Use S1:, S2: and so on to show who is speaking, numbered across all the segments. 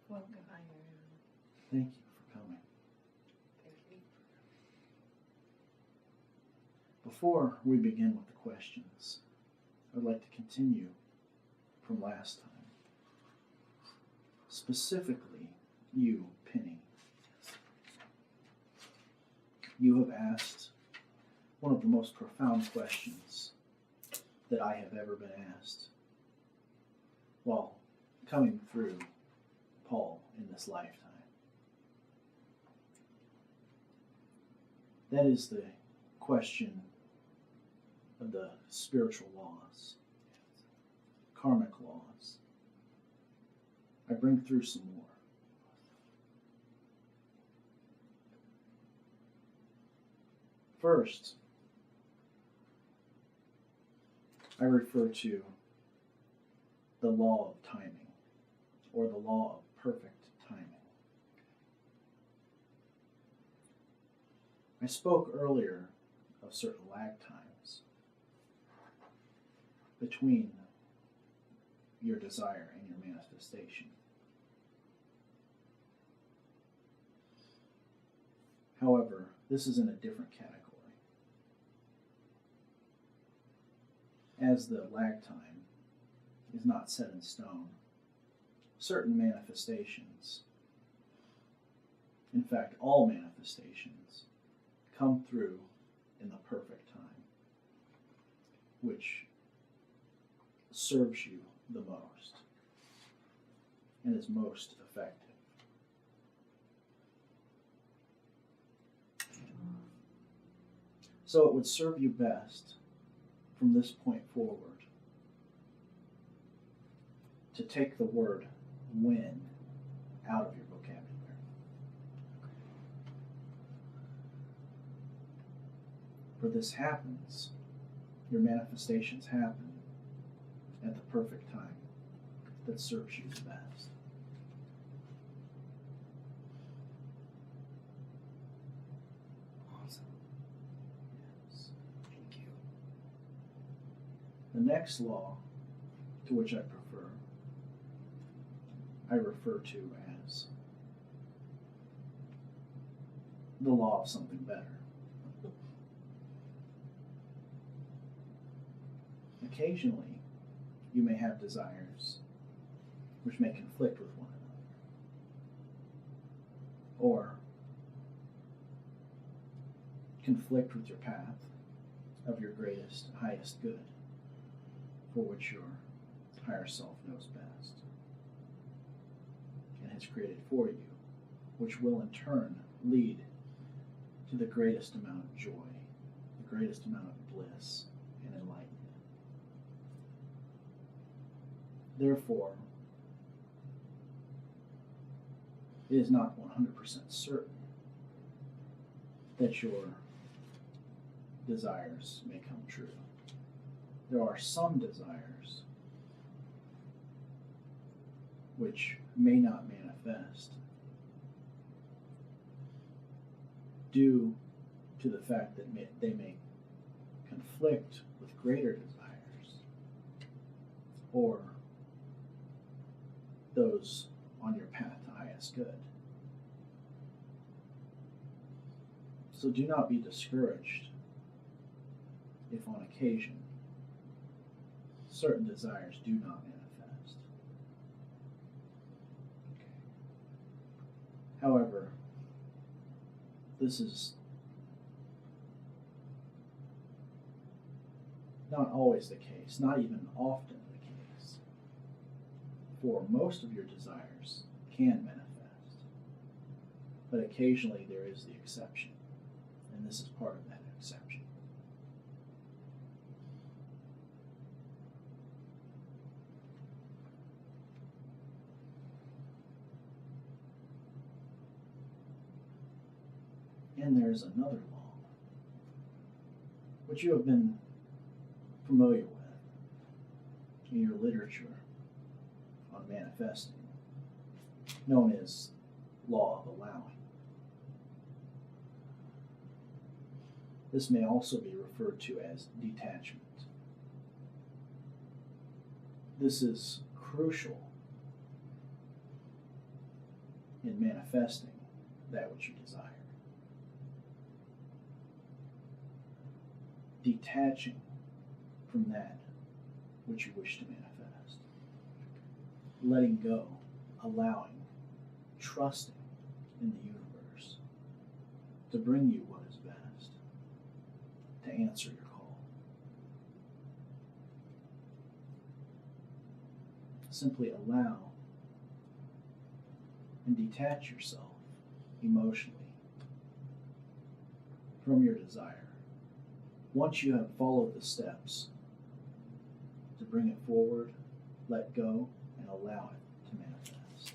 S1: Welcome.
S2: Thank you for coming.
S1: Thank you.
S2: Before we begin with the questions, I'd like to continue from last time. Specifically, you, Penny. You have asked one of the most profound questions that I have ever been asked while coming through Paul in this lifetime. That is the question of the spiritual laws, karmic laws. I bring through some more. First, I refer to the law of timing, or the law of perfect timing. I spoke earlier of certain lag times between your desire and your manifestation. However, this is in a different category. As the lag time is not set in stone, certain manifestations, in fact, all manifestations, come through in the perfect time, which serves you the most and is most effective. So it would serve you best from this point forward to take the word when out of your vocabulary. For this happens, your manifestations happen at the perfect time that serves you the best.
S1: Awesome.
S2: Yes.
S1: Thank you.
S2: The next law, to which I refer to as the law of something better. Occasionally, you may have desires which may conflict with one another, or conflict with your path of your greatest, highest good, for which your higher self knows best and has created for you, which will in turn lead to the greatest amount of joy, the greatest amount of bliss and enlightenment. Therefore, it is not 100% certain that your desires may come true. There are some desires which may not manifest due to the fact that they may conflict with greater desires or those on your path to highest good. So do not be discouraged if on occasion certain desires do not manifest. Okay. However, this is not always the case, not even often the case. For most of your desires can manifest, but occasionally there is the exception, and this is part of that exception. And there's another law, which you have been familiar with in your literature on manifesting, known as law of allowing. This may also be referred to as detachment. This is crucial in manifesting that which you desire. Detaching from that which you wish to manifest. Letting go, allowing, trusting in the universe to bring you what is best, to answer your call. Simply allow and detach yourself emotionally from your desire. Once you have followed the steps to bring it forward, let go and allow it to manifest.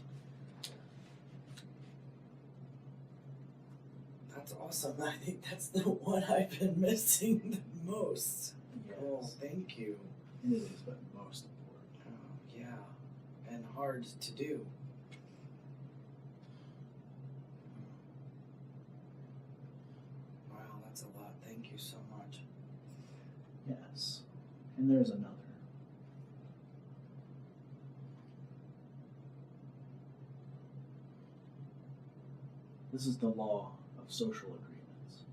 S3: That's awesome. I think that's the one I've been missing the most.
S2: Yes.
S3: Oh, thank you.
S2: And it is but most important.
S3: Oh, yeah. And hard to do. Wow, that's a lot. Thank you so much.
S2: Yes. And there's another. This is the law of social agreements.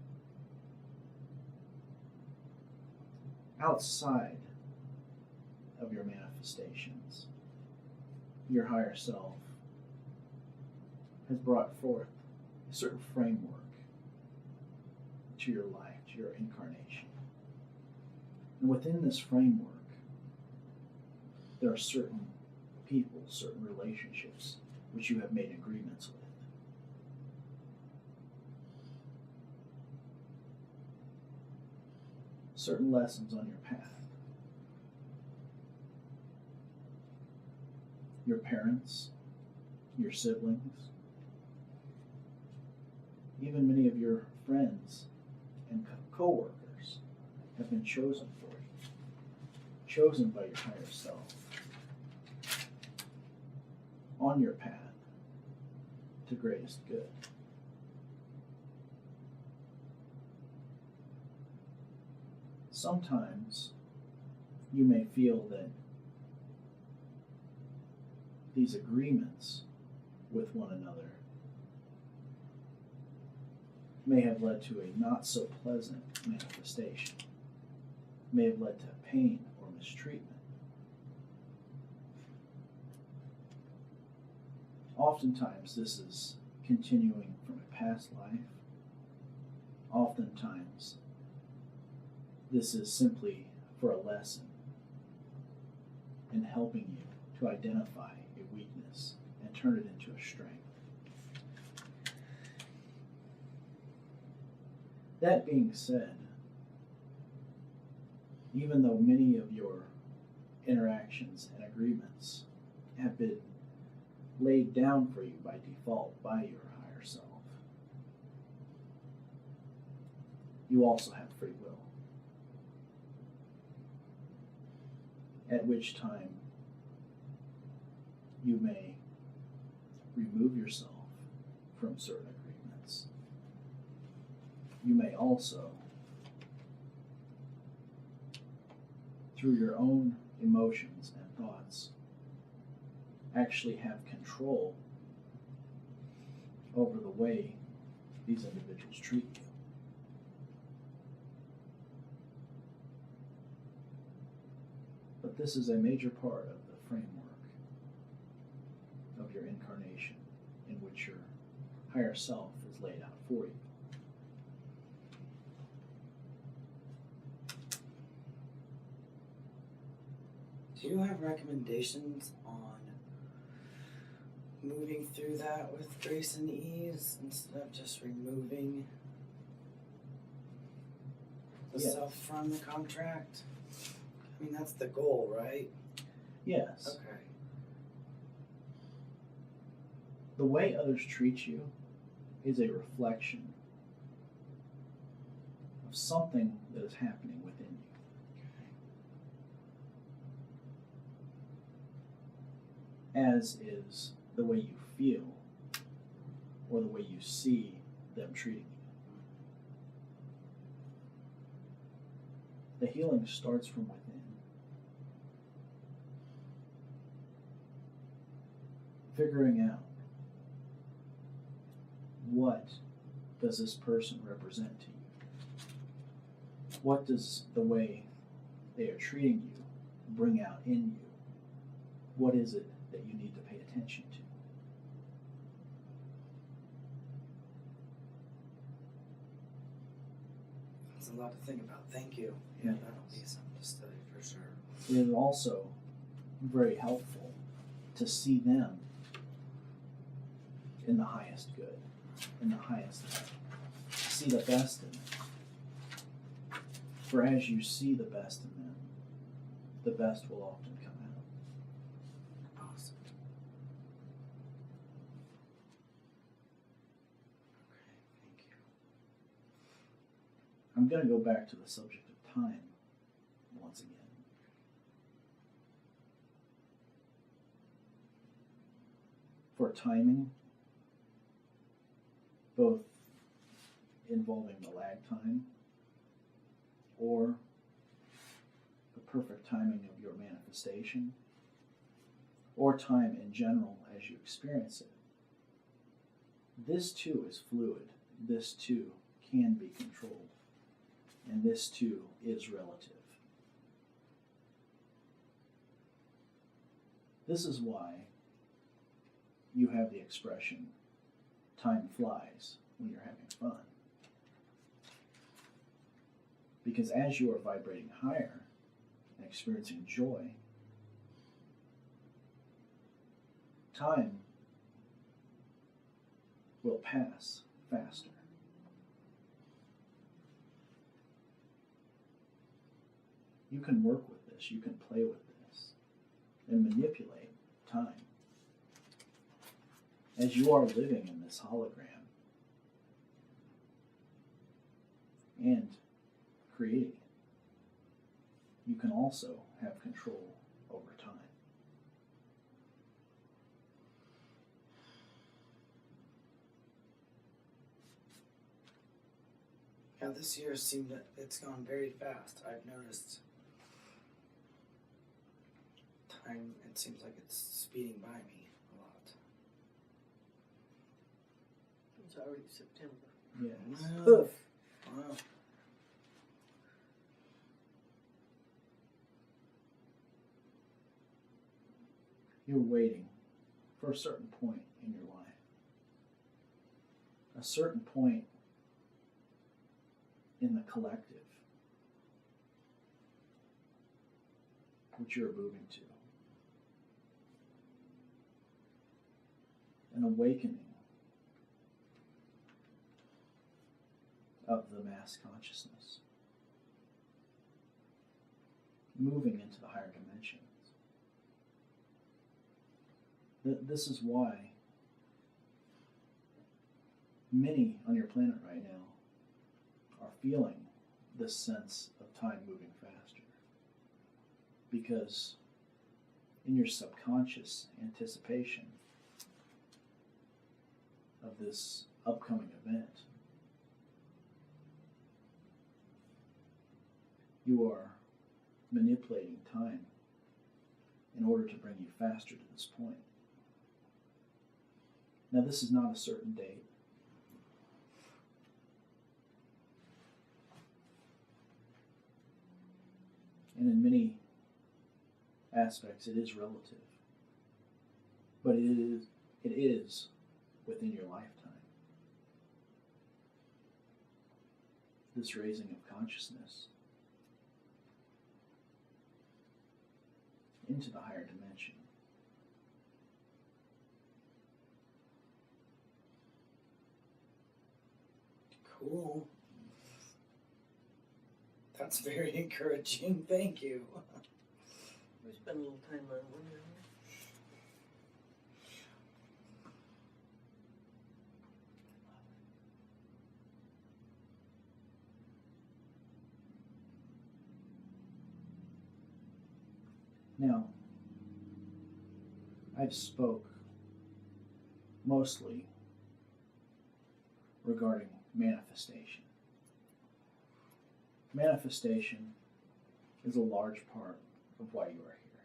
S2: Outside of your manifestations, your higher self has brought forth a certain framework to your life, to your incarnation. And within this framework, there are certain people, certain relationships which you have made agreements with. Certain lessons on your path. Your parents, your siblings, even many of your friends and co-workers have been chosen for you, chosen by your higher self on your path to greatest good. Sometimes you may feel that these agreements with one another may have led to a not so pleasant manifestation, may have led to pain or mistreatment. Oftentimes this is continuing from a past life. Oftentimes this is simply for a lesson in helping you to identify a weakness and turn it into a strength. That being said, even though many of your interactions and agreements have been laid down for you by default by your higher self, you also have free will. At which time you may remove yourself from certain agreements. You may also, through your own emotions and thoughts, actually have control over the way these individuals treat you. But this is a major part of the framework of your incarnation in which your higher self is laid out for you.
S3: Do you have recommendations on moving through that with grace and ease instead of just removing the
S2: Yes.
S3: self from the contract? I mean, that's the goal, right?
S2: Yes.
S3: Okay.
S2: The way others treat you is a reflection of something that is happening within you. As is the way you feel or the way you see them treating you. The healing starts from within. Figuring out what does this person represent to you? What does the way they are treating you bring out in you? What is it that you need to pay attention to?
S3: There's a lot to think about. Thank you.
S2: Yeah.
S3: That'll be something to study for sure.
S2: It is also very helpful to see them in the highest good, in the highest light. See the best in them. For as you see the best in them, the best will often come out.
S3: Awesome. Okay, thank you.
S2: I'm going to go back to the subject of time once again. For timing, both involving the lag time or the perfect timing of your manifestation, or time in general as you experience it, this too is fluid. This too can be controlled. And this too is relative. This is why you have the expression, time flies when you're having fun. Because as you are vibrating higher and experiencing joy, time will pass faster. You can work with this, you can play with this, and manipulate time. As you are living in this hologram and creating it, you can also have control over time.
S3: Yeah, this year seemed that it's gone very fast. I've noticed time, it seems like it's speeding by me a lot.
S1: It's already September.
S2: Yes.
S3: Wow. Wow.
S2: You're waiting for a certain point in your life. A certain point in the collective which you're moving to. An awakening of the mass consciousness. Moving into the higher dimensions. This is why many on your planet right now are feeling this sense of time moving faster. Because in your subconscious anticipation of this upcoming event, you are manipulating time in order to bring you faster to this point. Now, this is not a certain date. And in many aspects, it is relative. But it is within your lifetime. This raising of consciousness into the higher dimension.
S3: Cool. That's very encouraging. Thank you.
S1: We spent a little time on one.
S2: Now, I've spoke mostly regarding manifestation. Manifestation is a large part of why you are here.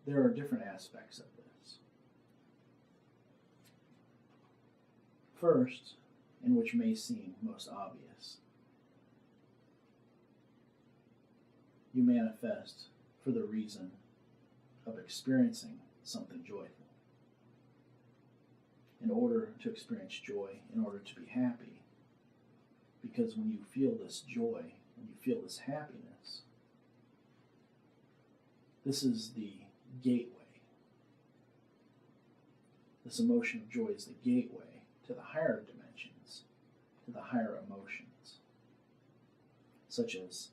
S2: There are different aspects of this. First, and which may seem most obvious, you manifest for the reason of experiencing something joyful. In order to experience joy, in order to be happy, because when you feel this joy, when you feel this happiness, this is the gateway. This emotion of joy is the gateway to the higher dimensions, to the higher emotions, such as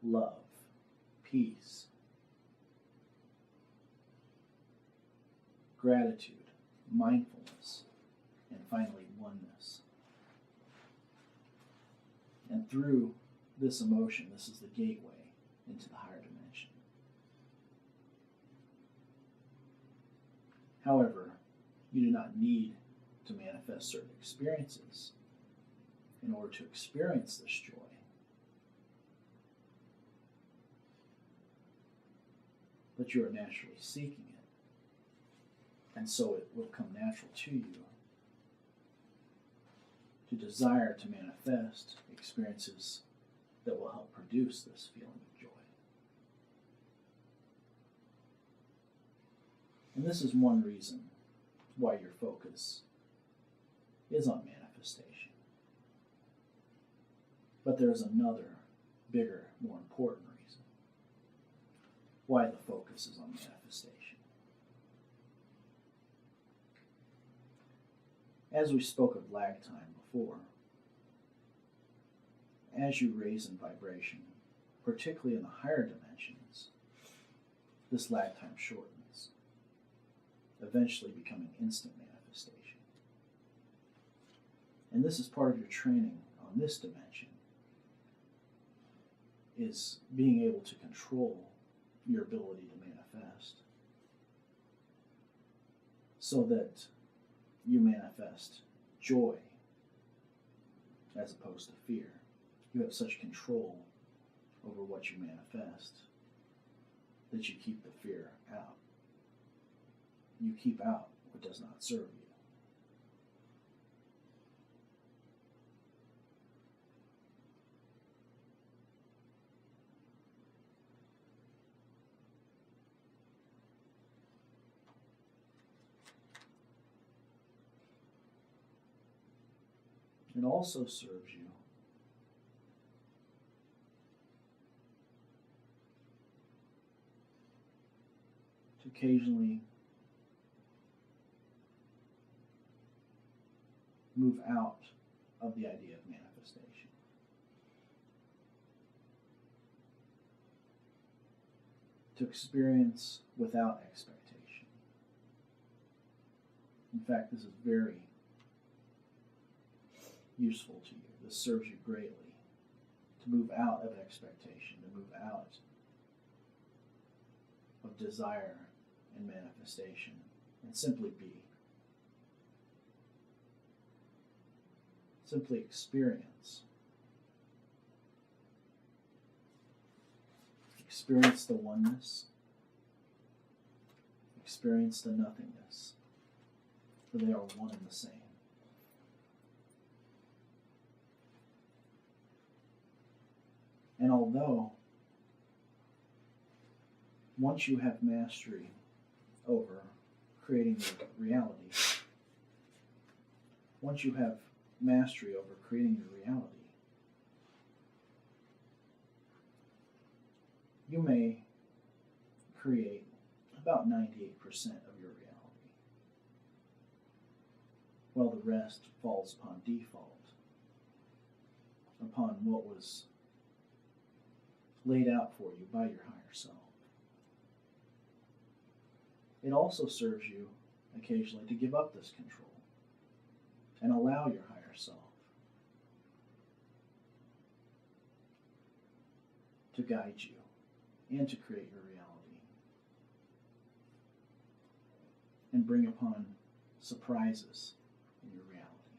S2: love, peace, gratitude, mindfulness, and finally oneness. And through this emotion, this is the gateway into the higher dimension. However, you do not need to manifest certain experiences in order to experience this joy. But you are naturally seeking it, and so it will come natural to you to desire to manifest experiences that will help produce this feeling of joy. And this is one reason why your focus is on manifestation. But there is another, bigger, more important reason why the focus is on manifestation. As we spoke of lag time before, as you raise in vibration, particularly in the higher dimensions, this lag time shortens, eventually becoming instant manifestation. And this is part of your training on this dimension, is being able to control your ability to manifest so that you manifest joy as opposed to fear. You have such control over what you manifest that you keep the fear out. You keep out what does not serve you. It also serves you to occasionally move out of the idea of manifestation. To experience without expectation. In fact, this is very useful to you. This serves you greatly to move out of expectation, to move out of desire and manifestation, and simply be. Simply experience. Experience the oneness. Experience the nothingness. For they are one and the same. And although once you have mastery over creating your reality, once you have mastery over creating your reality, you may create about 98% of your reality, while the rest falls upon default, upon what was laid out for you by your higher self. It also serves you occasionally to give up this control and allow your higher self to guide you and to create your reality and bring upon surprises in your reality,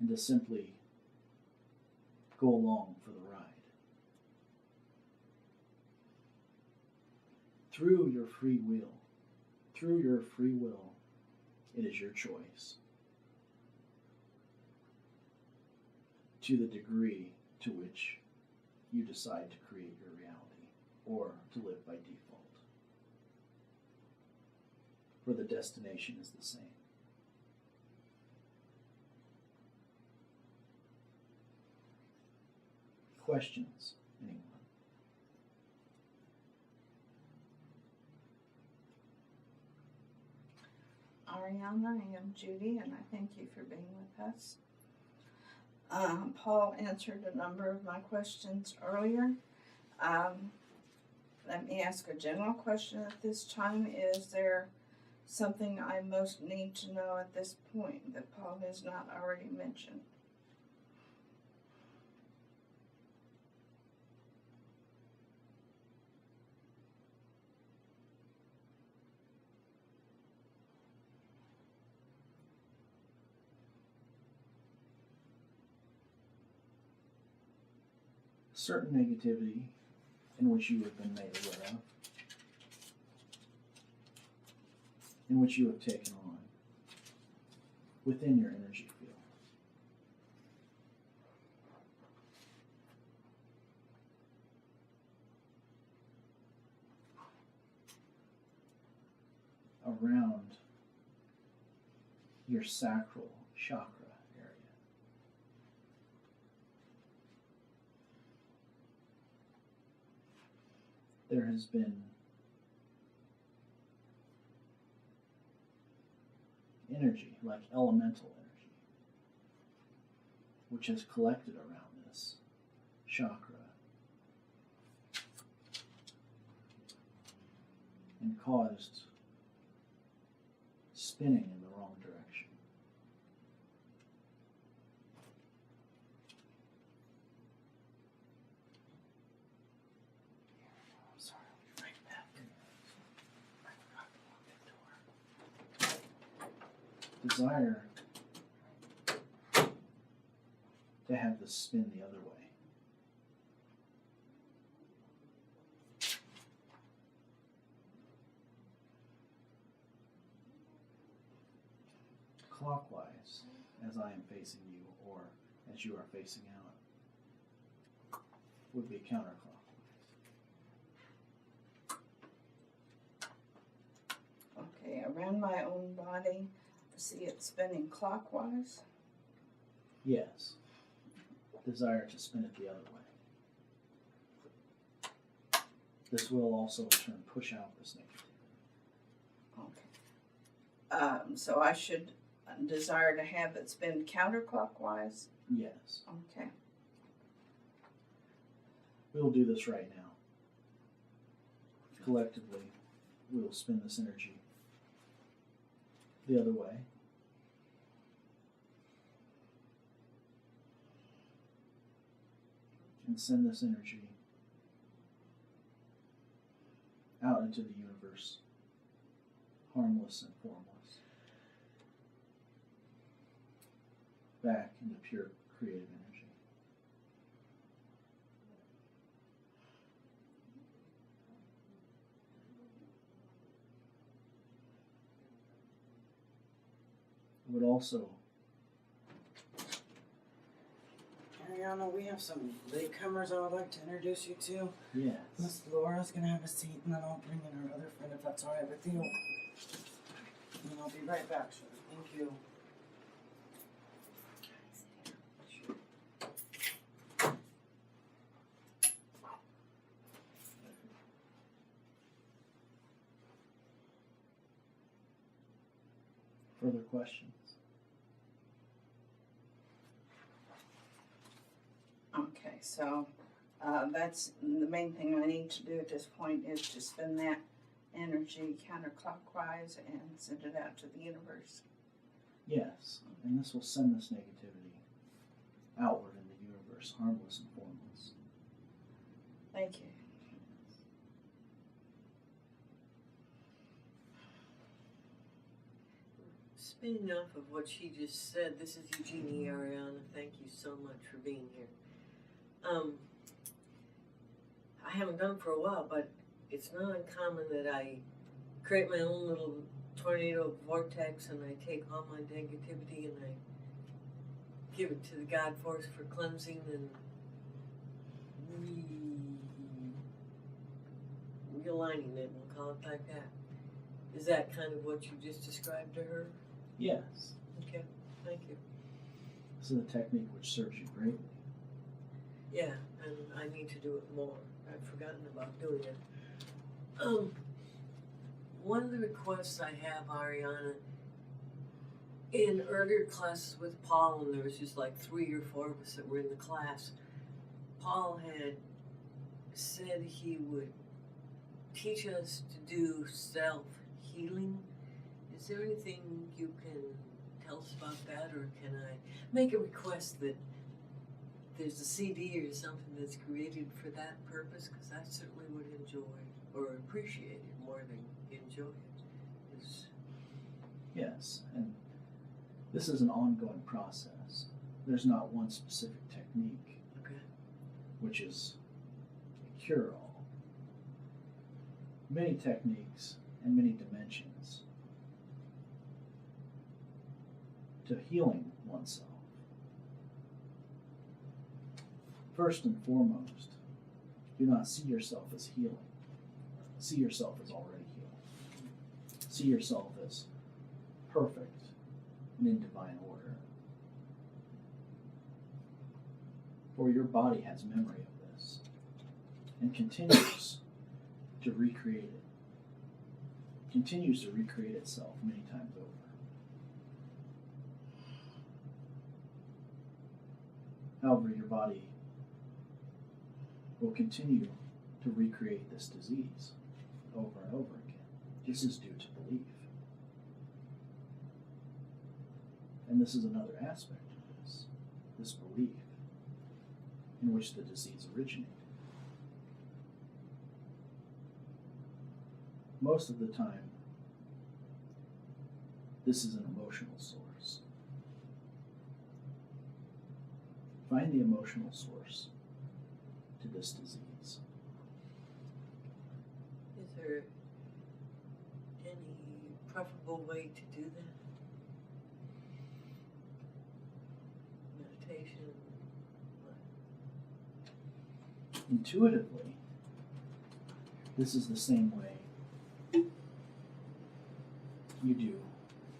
S2: and to simply go along for the ride. Through your free will, it is your choice to the degree to which you decide to create your reality or to live by default. For the destination is the same. Questions, anyone?
S4: Ariana, I am Judy, and I thank you for being with us. Paul answered a number of my questions earlier. Let me ask a general question at this time. Is there something I most need to know at this point that Paul has not already mentioned?
S2: Certain negativity in which you have been made aware of, in which you have taken on within your energy field. Around your sacral chakra area. There has been energy, like elemental energy, which has collected around this chakra and caused spinning in the wrong direction. I'm sorry, I'll be right back. I forgot to lock the door. Desire to have this spin the other way. Clockwise, as I am facing you, or as you are facing out, would be counterclockwise.
S4: Okay, around my own body, I see it spinning clockwise.
S2: Yes. Desire to spin it the other way. This will also in turn push out this negativity.
S4: Okay. So I should desire to have it spin counterclockwise?
S2: Yes.
S4: Okay.
S2: We'll do this right now. Collectively, we will spin this energy the other way. And send this energy out into the universe, harmless and formless. Back into pure creative energy. I would also
S3: Ariana, we have some latecomers I would like to introduce you to.
S2: yes.
S3: Miss Laura's gonna have a seat, and then I'll bring in her other friend if that's all right with you. And I'll be right back, sir. Thank you.
S2: Further questions?
S4: Okay, so that's the main thing I need to do at this point is to spin that energy counterclockwise and send it out to the universe.
S2: Yes. And this will send this negativity outward in the universe, harmless and formless.
S4: Thank you.
S1: Spinning off of what she just said, this is Eugenie Ariana. Thank you so much for being here. I haven't done for a while, but it's not uncommon that I create my own little tornado vortex and I take all my negativity and I give it to the God Force for cleansing and realigning it, we'll call it like that. Is that kind of what you just described to her?
S2: Yes,
S1: Okay, thank you.
S2: this is a technique which serves you greatly.
S1: Yeah, and I need to do it more. I've forgotten about doing it. One of the requests I have, Ariana, in earlier classes with Paul, and there was just like 3 or 4 of us that were in the class, Paul had said he would teach us to do self-healing. Is there anything you can tell us about that, or can I make a request that there's a CD or something that's created for that purpose? Because I certainly would enjoy or appreciate it more than enjoy it.
S2: Yes, and this is an ongoing process. There's not one specific technique
S1: Okay.
S2: which is a cure-all. Many techniques and many dimensions to healing oneself. First and foremost, do not see yourself as healing. See yourself as already healed. See yourself as perfect and in divine order. For your body has memory of this and continues to recreate it. Continues to recreate itself many times over. However, your body will continue to recreate this disease over and over again. This is due to belief. And this is another aspect of this belief in which the disease originated. Most of the time, this is an emotional source. Find the emotional source to this disease.
S1: Is there any preferable way to do that? Meditation?
S2: Intuitively, this is the same way you do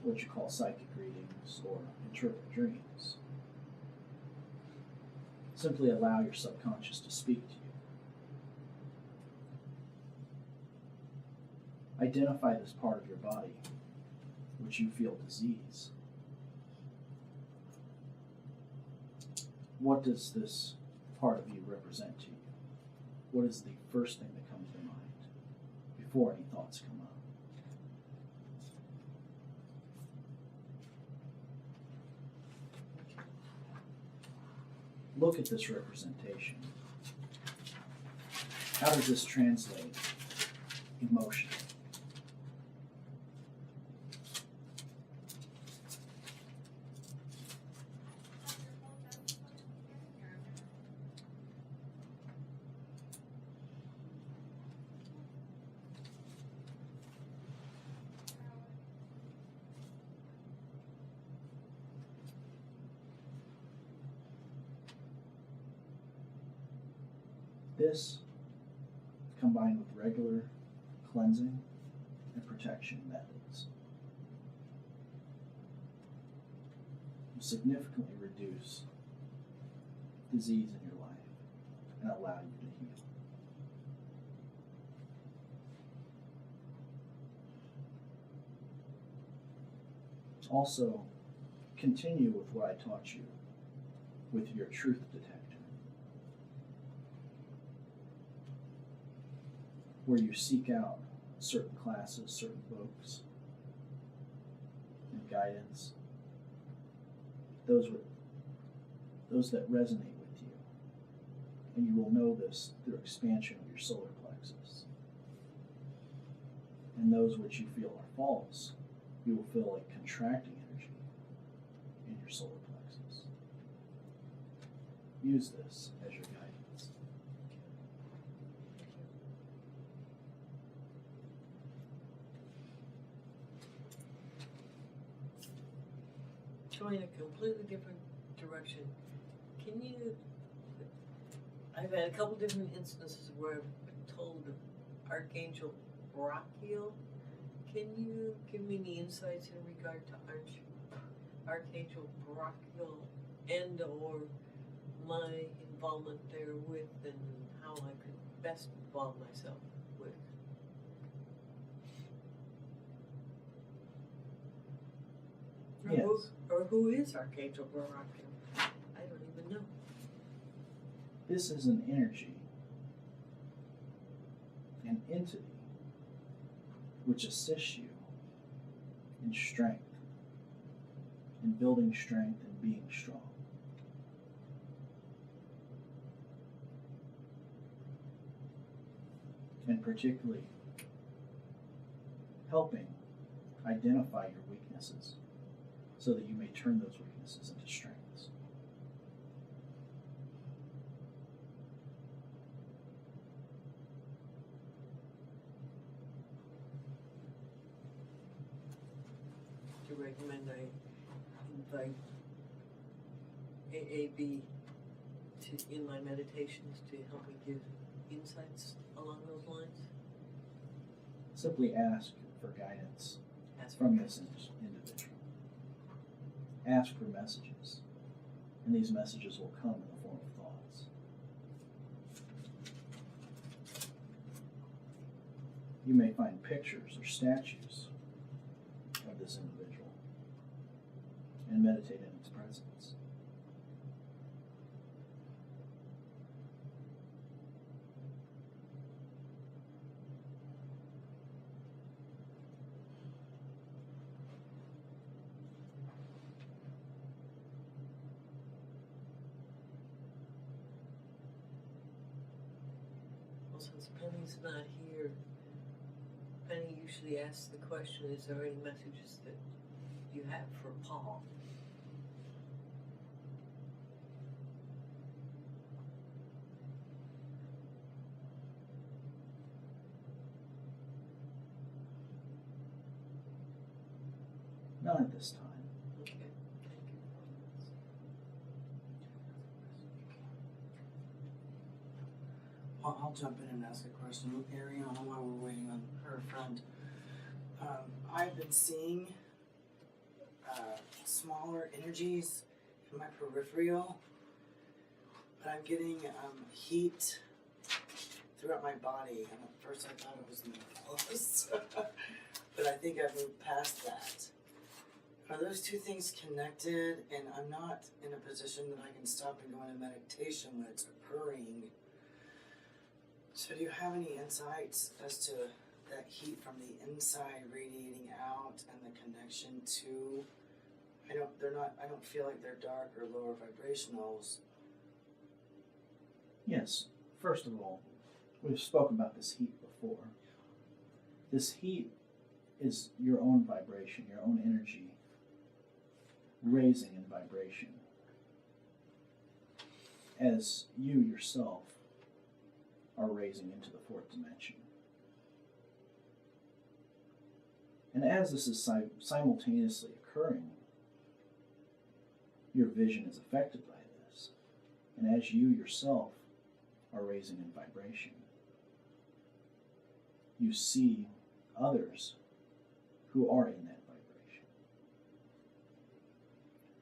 S2: what you call psychic readings or interpret dreams. Simply allow your subconscious to speak to you. Identify this part of your body which you feel disease. What does this part of you represent to you? What is the first thing that comes to mind before any thoughts come up? Look at this representation. How does this translate emotionally? This, combined with regular cleansing and protection methods, will significantly reduce disease in your life and allow you to heal. Also, continue with what I taught you with your truth detector, where you seek out certain classes, certain books, and guidance, those that resonate with you. And you will know this through expansion of your solar plexus. And those which you feel are false, you will feel like contracting energy in your solar plexus. Use this as your guidance.
S1: Going a completely different direction. Can you, I've had a couple different instances where I've been told of Archangel Barachiel. Can you give me any insights in regard to Archangel Barachiel and or my involvement therewith and how I could best involve myself with?
S2: Yes.
S1: Or who is Archangel Barachiel? I don't even know.
S2: This is an energy, an entity, which assists you in strength, in building strength and being strong. And particularly helping identify your weaknesses so that you may turn those weaknesses into strengths.
S1: Do you recommend I invite AAB in my meditations to help me give insights along those lines?
S2: Simply ask for guidance
S1: Ask
S2: from
S1: for
S2: this
S1: guidance.
S2: individual. Ask for messages, and these messages will come in the form of thoughts. You may find pictures or statues of this individual and meditate in its presence.
S1: Well, since Penny's not here, Penny usually asks the question, is there any messages that you have for Paul?
S2: None at this time.
S1: Okay, thank you.
S3: I'll jump in and ask a question, Ariana, while we're waiting on her friend. I've been seeing smaller energies in my peripheral, but I'm getting heat throughout my body, and at first I thought it was menopause, but I think I've moved past that. Are those two things connected? And I'm not in a position that I can stop and go into meditation when it's occurring. So do you have any insights as to that heat from the inside radiating out and the connection to, I don't feel like they're dark or lower vibrationals.
S2: Yes, first of all, we've spoken about this heat before. This heat is your own vibration, your own energy raising in vibration as you yourself are raising into the fourth dimension. And as this is simultaneously occurring, your vision is affected by this. And as you yourself are raising in vibration, you see others who are in that vibration.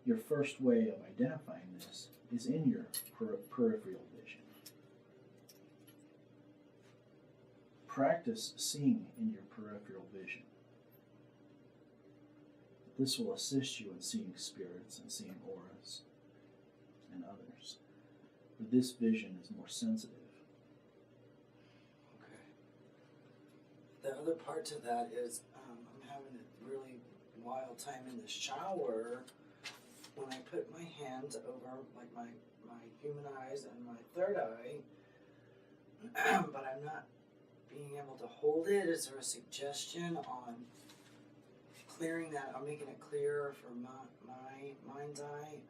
S2: Your first way of identifying this is in your peripheral vision. Practice seeing in your peripheral vision. This will assist you in seeing spirits and seeing auras and others. But this vision is more sensitive.
S3: Okay. The other part to that is I'm having a really wild time in the shower when I put my hands over like my human eyes and my third eye, but I'm not being able to hold it. Is there a suggestion on clearing that, or making it clearer for my mind's eye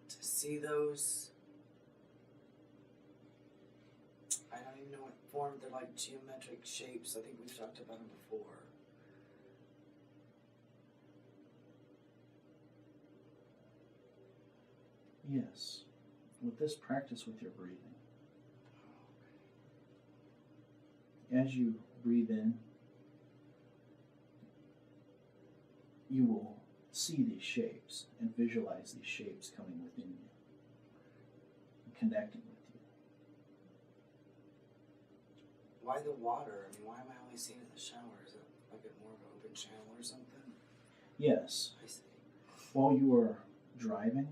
S3: to see those? I don't even know what form, they're like geometric shapes. I think we've talked about them before.
S2: Yes. With this, practice with your breathing. As you breathe in, you will see these shapes and visualize these shapes coming within you and connecting with you.
S3: Why the water? I mean, why am I only seeing it in the shower? Is it like a more of an open channel or something?
S2: Yes.
S3: I see.
S2: While you are driving,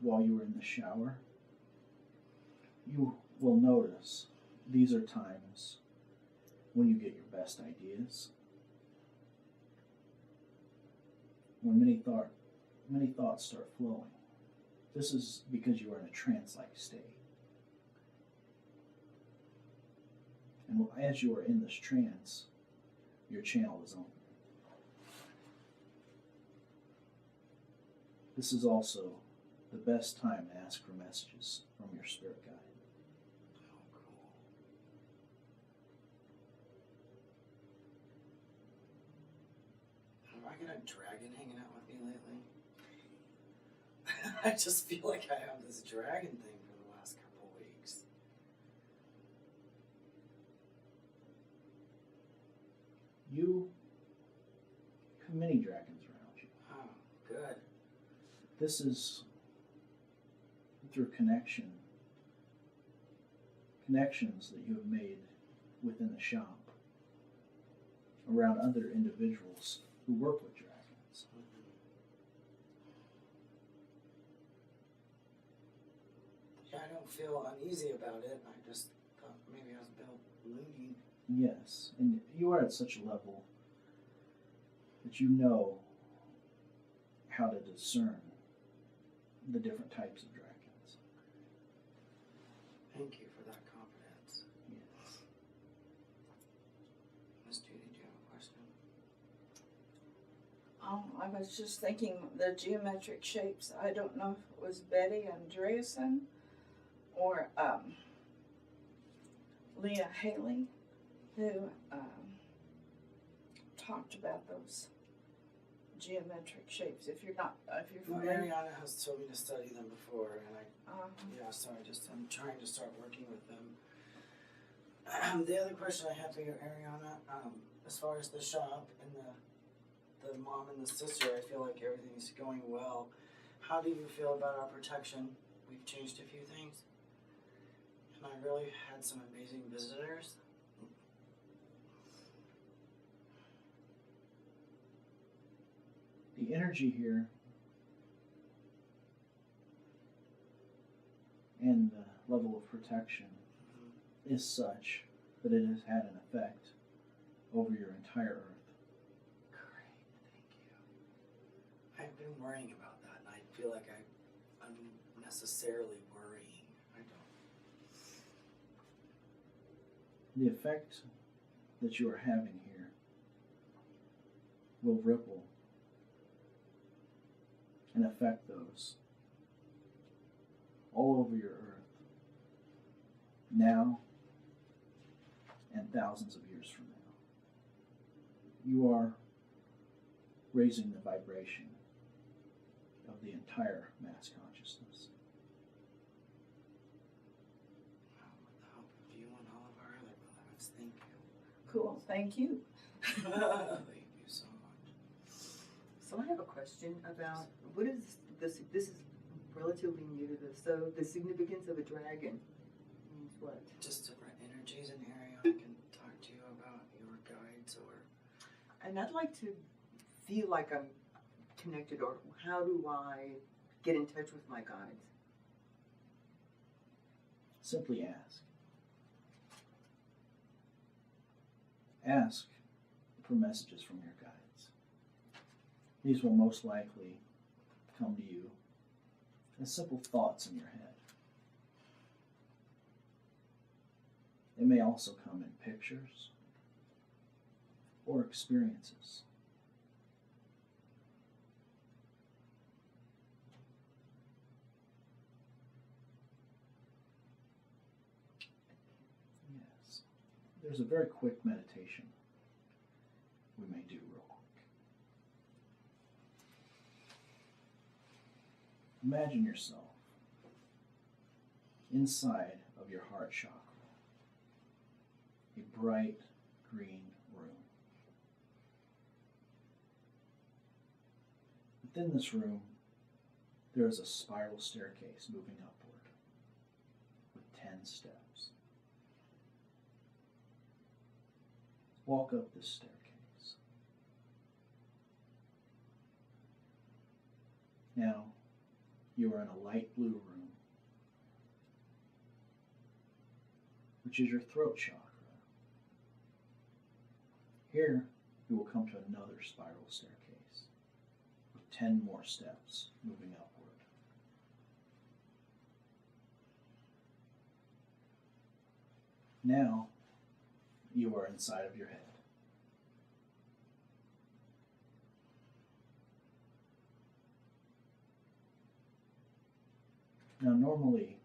S2: while you are in the shower, you will notice these are times when you get your best ideas, when many thoughts start flowing. This is because you are in a trance-like state. And as you are in this trance, your channel is open. This is also the best time to ask for messages from your spirit guide.
S3: Oh, cool. Have I got a dragon hanging out with me lately? I just feel like I have this dragon thing for the last couple weeks.
S2: You have many dragons around you.
S3: Oh, good.
S2: This is through connections that you have made within the shop around other individuals who work with dragons.
S3: Yeah, I don't feel uneasy about it. I just thought maybe I was a bit loony.
S2: Yes, and you are at such a level that you know how to discern the different types of dragons.
S3: Thank you for that confidence.
S2: Yes.
S3: Miss Judy, do you have a question?
S4: I was just thinking the geometric shapes. I don't know if it was Betty Andreasen or Leah Haley who talked about those geometric shapes. If you're
S3: Well,
S4: familiar,
S3: Ariana has told me to study them before, and
S4: uh,
S3: yeah, so I'm trying to start working with them. The other question I have for you, Ariana, as far as the shop and the mom and the sister, I feel like everything's going well. How do you feel about our protection? We've changed a few things, and I really had some amazing visitors.
S2: The energy here and the level of protection is such that it has had an effect over your entire earth.
S3: Great, thank you. I've been worrying about that, and I feel like I'm unnecessarily worrying. I don't.
S2: The effect that you are having here will ripple and affect those all over your earth now and thousands of years from now. You are raising the vibration of the entire mass consciousness.
S3: With the help of you and all of our other beloveds, thank you.
S4: cool. Thank you.
S3: Thank you so much.
S5: So I have a question about what is this? This is relatively new to this. So the significance of a dragon means what?
S3: Just different energies in here. I can talk to you about your guides or.
S5: And I'd like to feel like I'm connected, or how do I get in touch with my guides?
S2: Simply ask. Ask for messages from your guides. These will most likely come to you as simple thoughts in your head. They may also come in pictures or experiences. Yes. There's a very quick meditation we may do real quick. Imagine yourself inside of your heart chakra, a bright green room. Within this room, there is a spiral staircase moving upward with 10 steps. Walk up this staircase. Now, you are in a light blue room, which is your throat chakra. Here, you will come to another spiral staircase with 10 more steps moving upward. Now, you are inside of your head. Now, normally,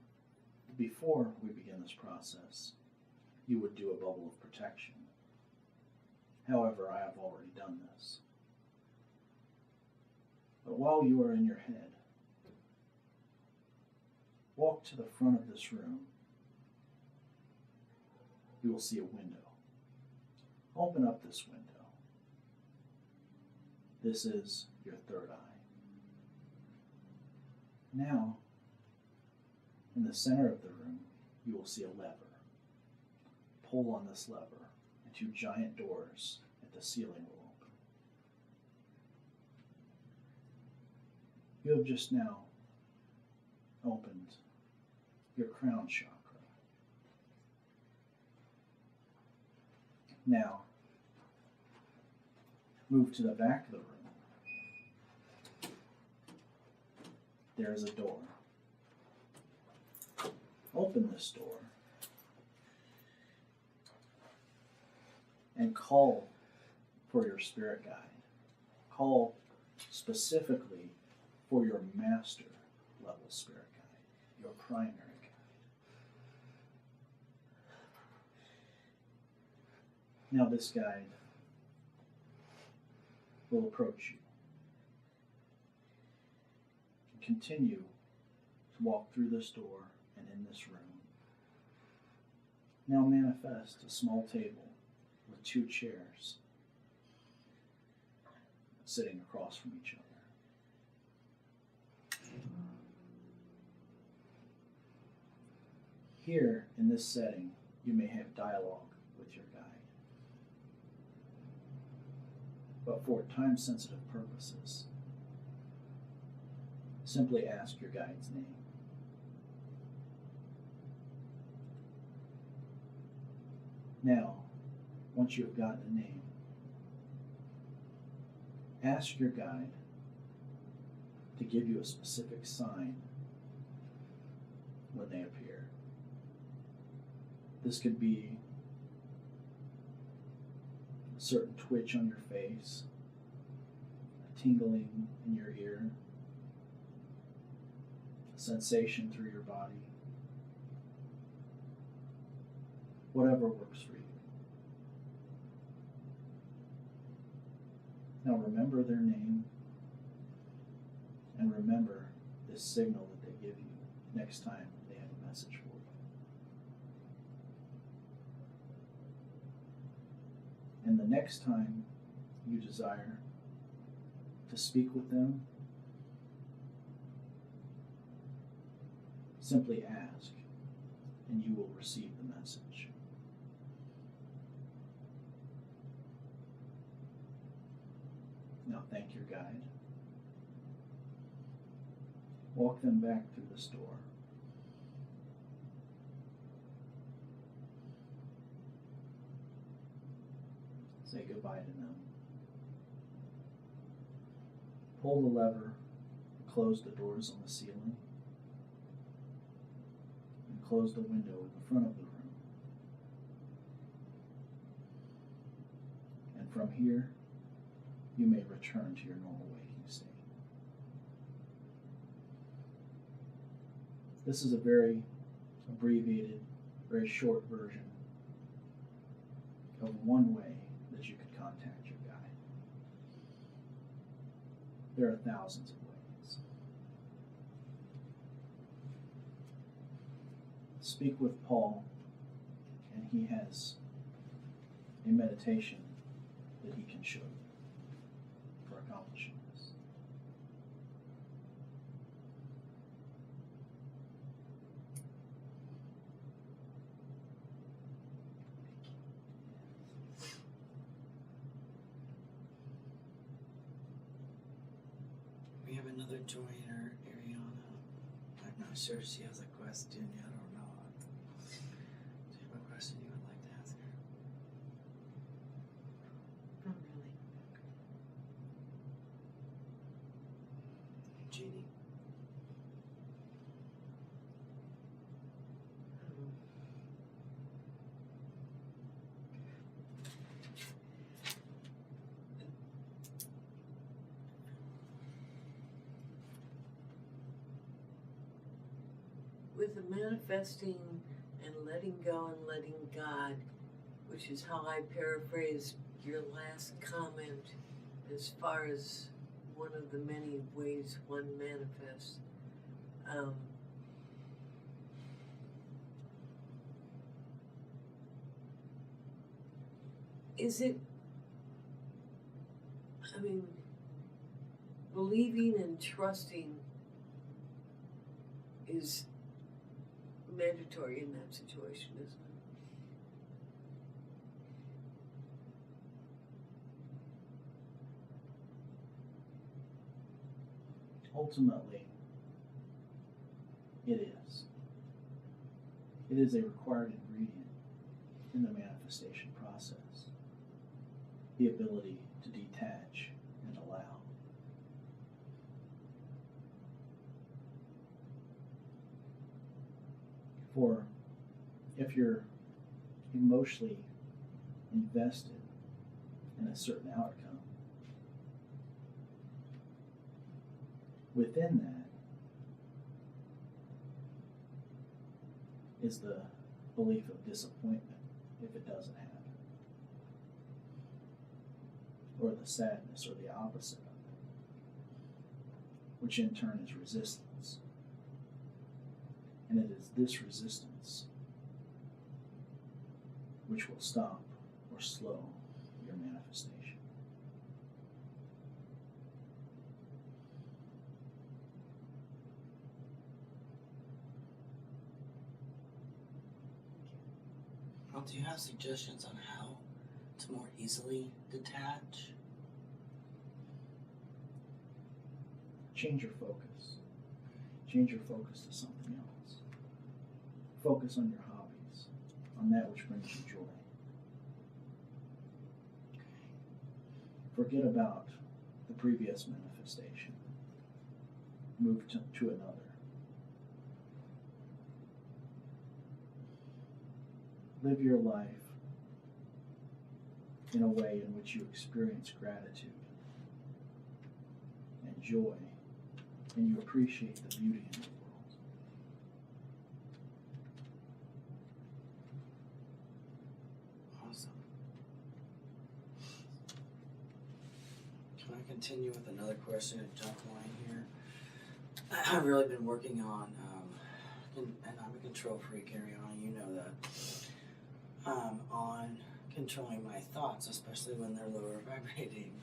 S2: before we begin this process, you would do a bubble of protection. However, I have already done this. But while you are in your head, walk to the front of this room. You will see a window. Open up this window. This is your third eye. Now, in the center of the room, you will see a lever. Pull on this lever, and 2 giant doors at the ceiling will open. You have just now opened your crown chakra. Now, move to the back of the room. There is a door. Open this door and call for your spirit guide. Call specifically for your master level spirit guide, your primary guide. Now this guide will approach you and continue to walk through this door and in this room. Now manifest a small table with 2 chairs sitting across from each other. Here, in this setting, you may have dialogue with your guide. But for time-sensitive purposes, simply ask your guide's name. Now, once you have gotten a name, ask your guide to give you a specific sign when they appear. This could be a certain twitch on your face, a tingling in your ear, a sensation through your body, whatever works for you. Now remember their name and remember this signal that they give you next time they have a message for you. And the next time you desire to speak with them, simply ask and you will receive the message. Now thank your guide. Walk them back through this door. Say goodbye to them. Pull the lever and close the doors on the ceiling. And close the window in the front of the room. And from here, you may return to your normal waking state. This is a very abbreviated, very short version of one way that you could contact your guide. There are thousands of ways. speak with Paul, and he has a meditation that he can show you for accomplishing this.
S3: We have another joiner, Ariana. I'm not sure if she has a question yet or not. Do you have a question you would like to ask her?
S5: Not really.
S3: Jeannie?
S1: With the manifesting and letting go and letting God, which is how I paraphrase your last comment as far as one of the many ways one manifests. Is it, I mean, believing and trusting is mandatory in that situation, isn't it?
S2: Ultimately, it is. It is a required ingredient in the manifestation process. The ability to detach and allow. For if you're emotionally invested in a certain outcome, within that is the belief of disappointment if it doesn't happen, or the sadness or the opposite of it, which in turn is resistance. And it is this resistance which will stop or slow your manifestation.
S3: Well, do you have suggestions on how to more easily detach?
S2: Change your focus. Change your focus to something else. Focus on your hobbies, on that which brings you joy. Forget about the previous manifestation. Move to another. Live your life in a way in which you experience gratitude and joy, and you appreciate the beauty in the world.
S3: Awesome. Can I continue with another question at jump line here? I've really been working on, and I'm a control freak, Ariana, you know that, on controlling my thoughts, especially when they're lower vibrating.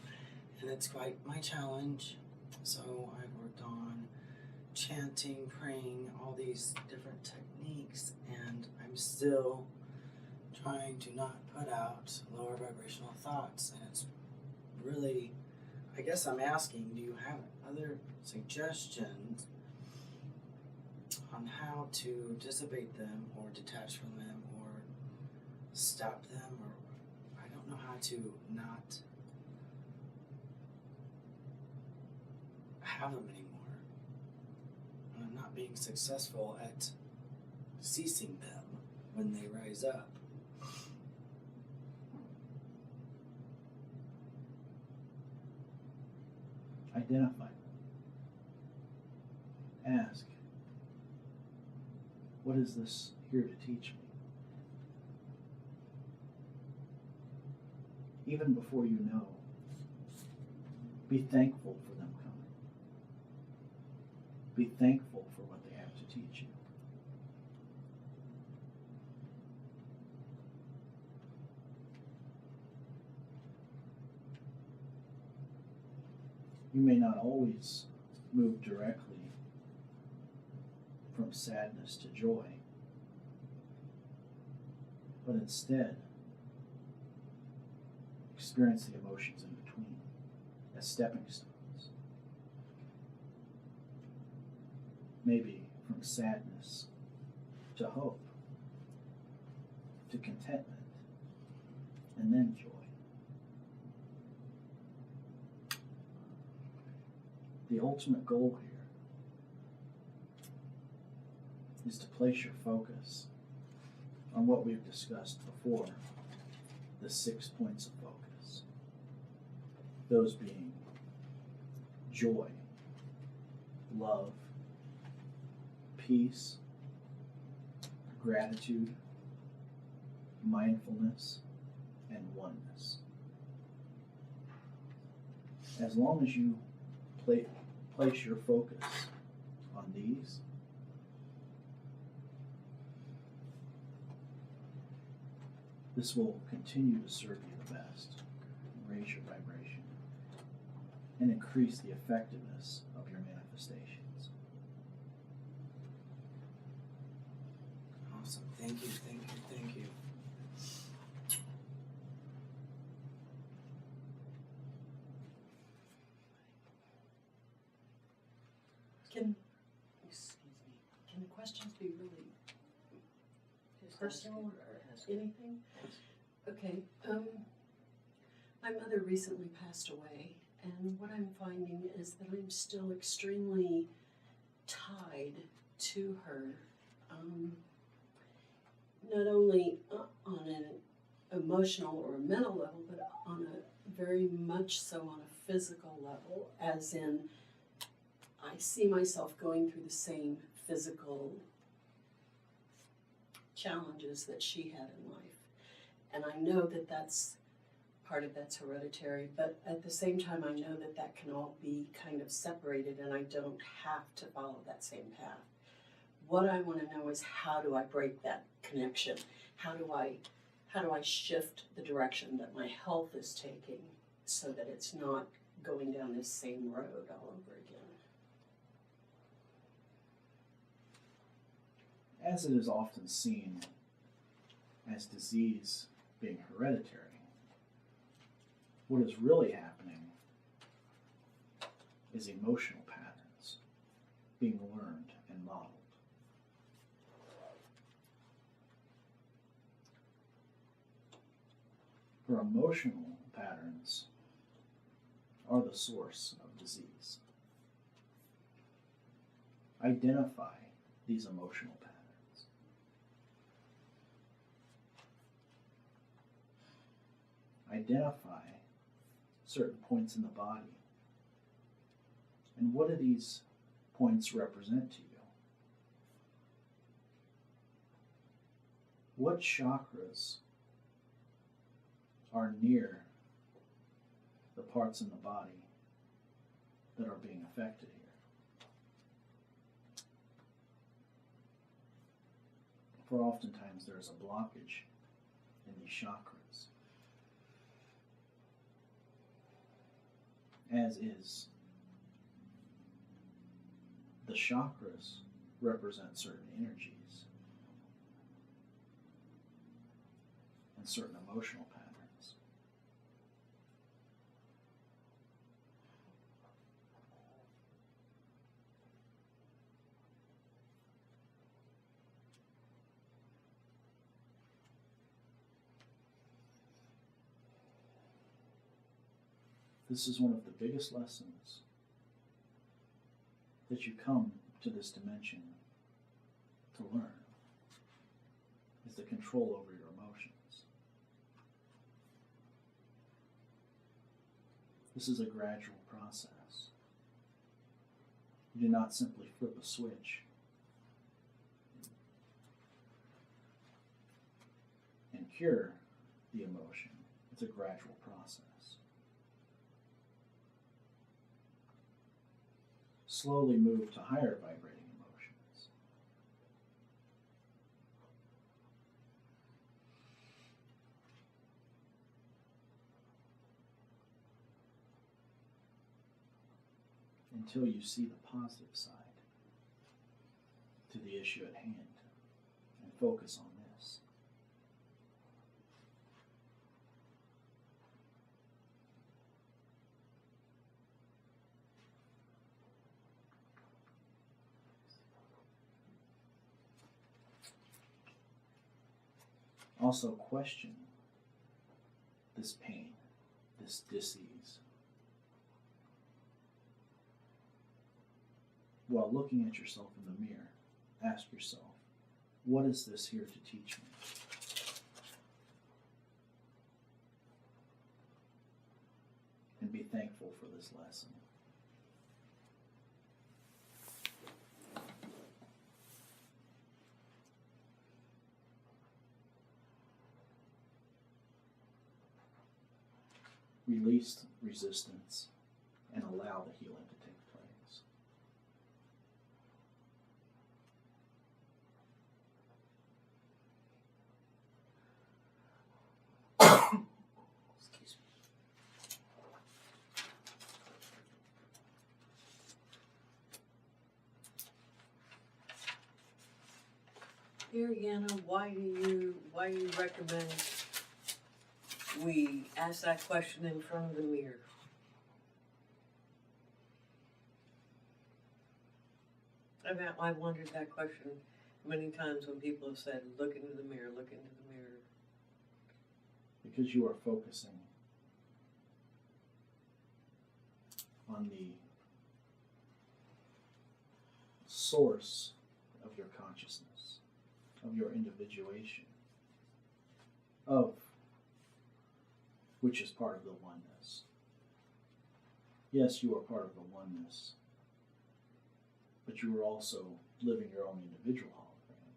S3: And it's quite my challenge. So I've worked on chanting, praying, all these different techniques, and I'm still trying to not put out lower vibrational thoughts. And it's really, I guess I'm asking, do you have other suggestions on how to dissipate them or detach from them or stop them, or I don't know how to not have them anymore. And I'm not being successful at ceasing them when they rise up.
S2: Identify them. Ask, what is this here to teach me? Even before you know, be thankful for them coming. Be thankful for what they have to teach you. You may not always move directly from sadness to joy, but instead experience the emotions in between as stepping stones. Maybe from sadness to hope, to contentment, and then joy. The ultimate goal here is to place your focus on what we've discussed before, the 6 points of focus. Those being joy, love, peace, gratitude, mindfulness, and oneness. As long as you place your focus on these, this will continue to serve you the best, raise your vibration, and increase the effectiveness of your manifestations.
S3: Awesome. Thank you, thank you, thank you.
S6: Can the questions be really personal or anything? Okay, my mother recently passed away, and what I'm finding is that I'm still extremely tied to her, not only on an emotional or a mental level, but on a very much so on a physical level, as in I see myself going through the same physical challenges that she had in life. And I know that part of that's hereditary, but at the same time I know that that can all be kind of separated and I don't have to follow that same path. What I want to know is, how do I break that connection? How do I shift the direction that my health is taking so that it's not going down this same road all over again?
S2: As it is often seen as disease being hereditary, what is really happening is emotional patterns being learned and modeled. For emotional patterns are the source of disease. Identify these emotional patterns. Identify certain points in the body. And what do these points represent to you? What chakras are near the parts in the body that are being affected here? For oftentimes there's a blockage in these chakras, as is. The chakras represent certain energies and certain emotional patterns. This is one of the biggest lessons that you come to this dimension to learn, is the control over your emotions. This is a gradual process. You do not simply flip a switch and cure the emotion. It's a gradual process. Slowly move to higher vibrating emotions. until you see the positive side to the issue at hand and focus on this. Also question this pain, this dis-ease. While looking at yourself in the mirror, ask yourself, what is this here to teach me? And be thankful for this lesson. Release resistance and allow the healing to take place. Excuse me.
S1: Ariana, why do you recommend we ask that question in front of the mirror? I wondered that question many times when people have said, look into the mirror, look into the mirror.
S2: Because you are focusing on the source of your consciousness, of your individuation, of which is part of the oneness. Yes, you are part of the oneness, but you are also living your own individual hologram.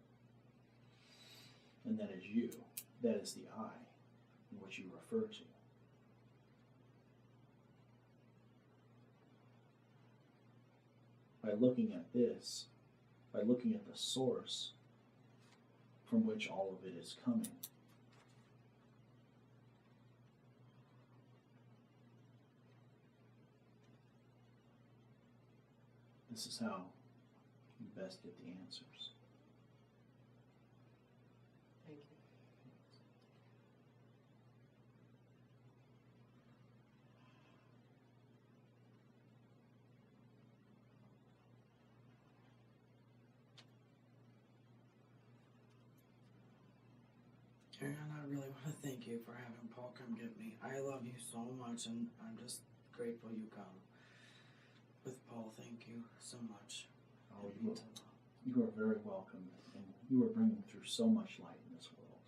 S2: And that is you. That is the I in which you refer to. By looking at this, by looking at the source from which all of it is coming, this is how you best get the answers.
S1: Thank you.
S3: Ariana, I really want to thank you for having Paul come get me. I love you so much, and I'm just grateful you come. With Paul, thank you so much.
S2: Oh, you are very welcome, and you are bringing through so much light in this world.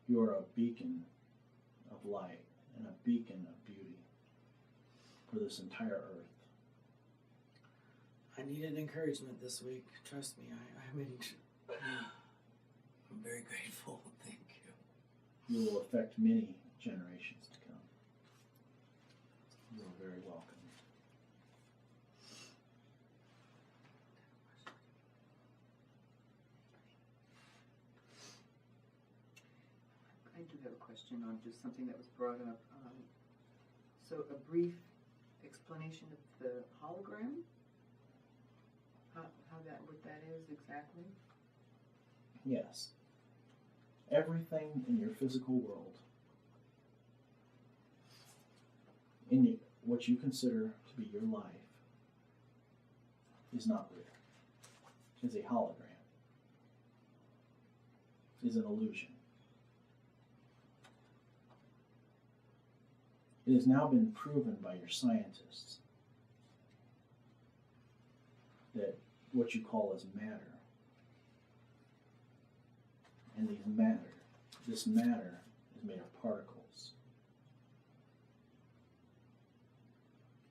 S2: You are a beacon of light and a beacon of beauty for this entire earth.
S3: I needed encouragement this week. Trust me, I'm very grateful. Thank you.
S2: You will affect many generations to come. You are very welcome.
S5: I do have a question on just something that was brought up. So a brief explanation of the hologram? What that is exactly?
S2: Yes. Everything in your physical world, in what you consider to be your life, is not real. Is a hologram. Is an illusion. It has now been proven by your scientists that what you call as matter, and this matter is made of particles.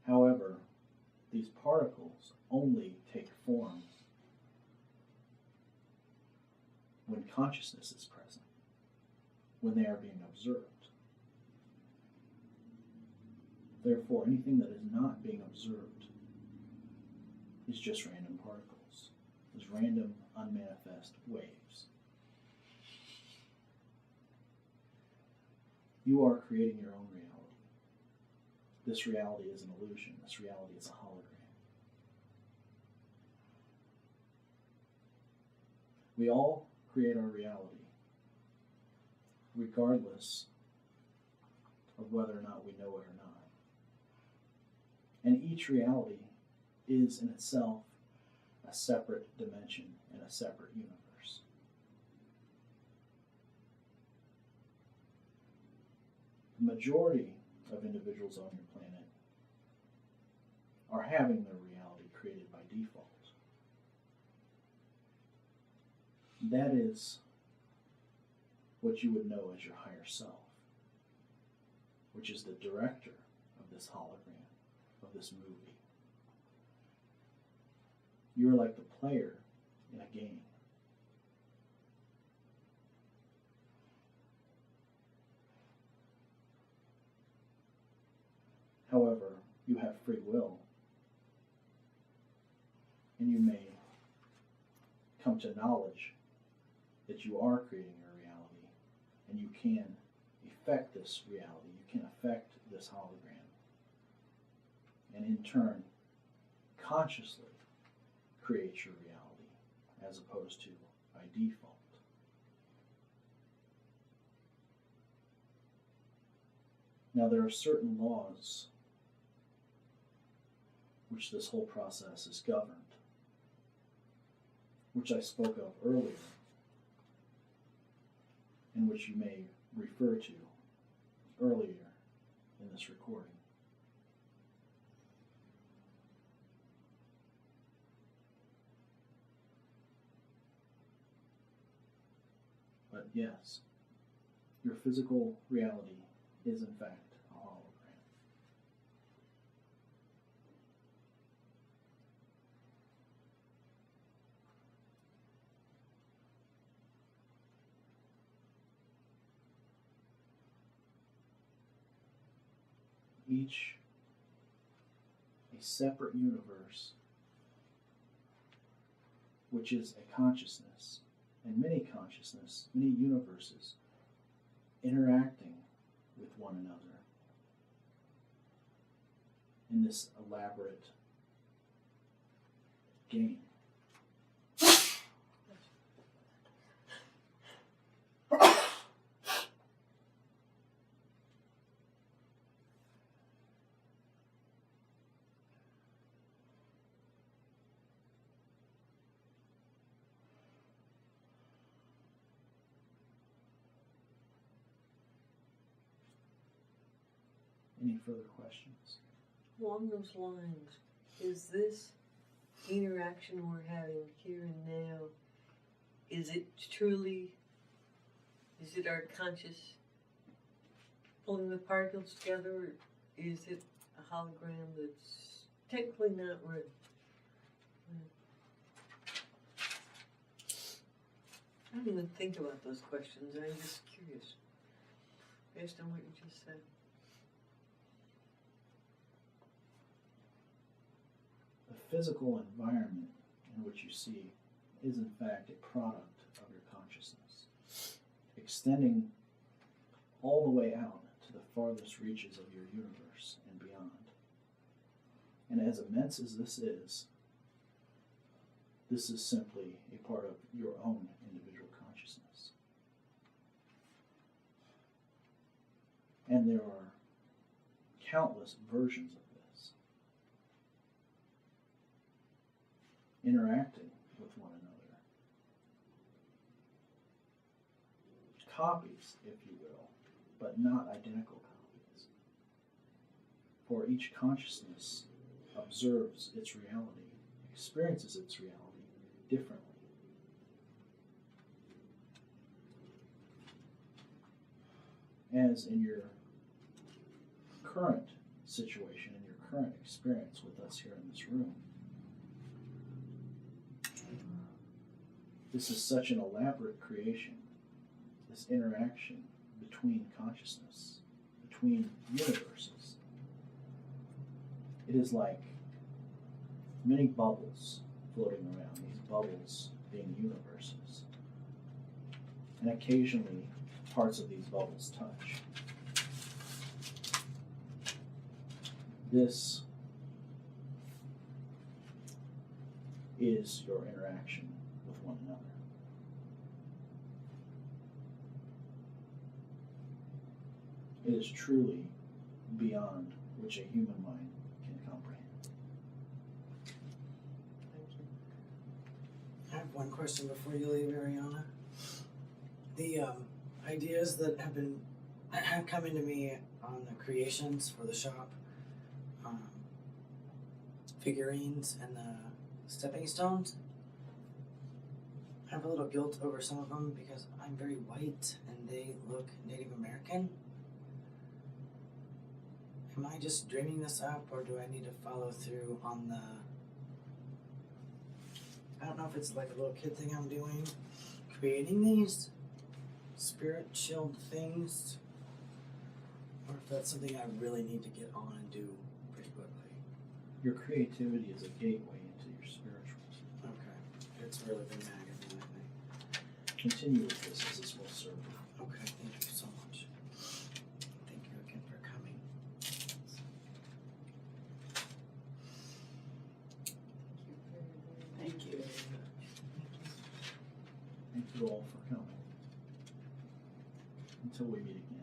S2: However, these particles only take form when consciousness is present, when they are being observed. Therefore, anything that is not being observed is just random particles, is random, unmanifest waves. You are creating your own reality. This reality is an illusion. This reality is a hologram. We all create our reality, regardless of whether or not we know it or not. And each reality is in itself a separate dimension and a separate universe. The majority of individuals on your planet are having their reality created by default. That is what you would know as your higher self, which is the director of this hologram, of this movie. You're like the player in a game. However, you have free will, and you may come to knowledge that you are creating your reality, and you can affect this reality, you can affect this hologram, and in turn, consciously create your reality as opposed to by default. Now, there are certain laws which this whole process is governed, which I spoke of earlier, and which you may refer to earlier in this recording. But yes, your physical reality is in fact a hologram. Each a separate universe, which is a consciousness, and many consciousness, many universes interacting with one another in this elaborate game. Any further questions?
S1: Along those lines, is this interaction we're having here and now, is it our conscious pulling the particles together, or is it a hologram that's technically not real? I don't even think about those questions, I'm just curious, based on what you just said.
S2: The physical environment in which you see is in fact a product of your consciousness, extending all the way out to the farthest reaches of your universe and beyond. And as immense as this is simply a part of your own individual consciousness. And there are countless versions of this, interacting with one another. Copies, if you will, but not identical copies. For each consciousness observes its reality, experiences its reality differently. As in your current situation, in your current experience with us here in this room, this is such an elaborate creation, this interaction between consciousness, between universes. It is like many bubbles floating around, these bubbles being universes. And occasionally, parts of these bubbles touch. This is your interaction with one another. It is truly beyond which a human mind can comprehend.
S5: Thank you.
S3: I have one question before you leave, Ariana. The ideas that have come into me on the creations for the shop, figurines and the stepping stones. I have a little guilt over some of them because I'm very white and they look Native American. Am I just dreaming this up, or do I need to follow through on the... I don't know if it's like a little kid thing I'm doing, creating these spirit shield things, or if that's something I really need to get on and do pretty quickly.
S2: Your creativity is a gateway into your spirituals.
S3: Okay. It's really been nagging me, I
S2: Continue with this as this will serve you.
S3: think. Okay, thank you so much. Thank you again for coming.
S4: Thank you.
S2: Thank you all for coming. Until we meet again.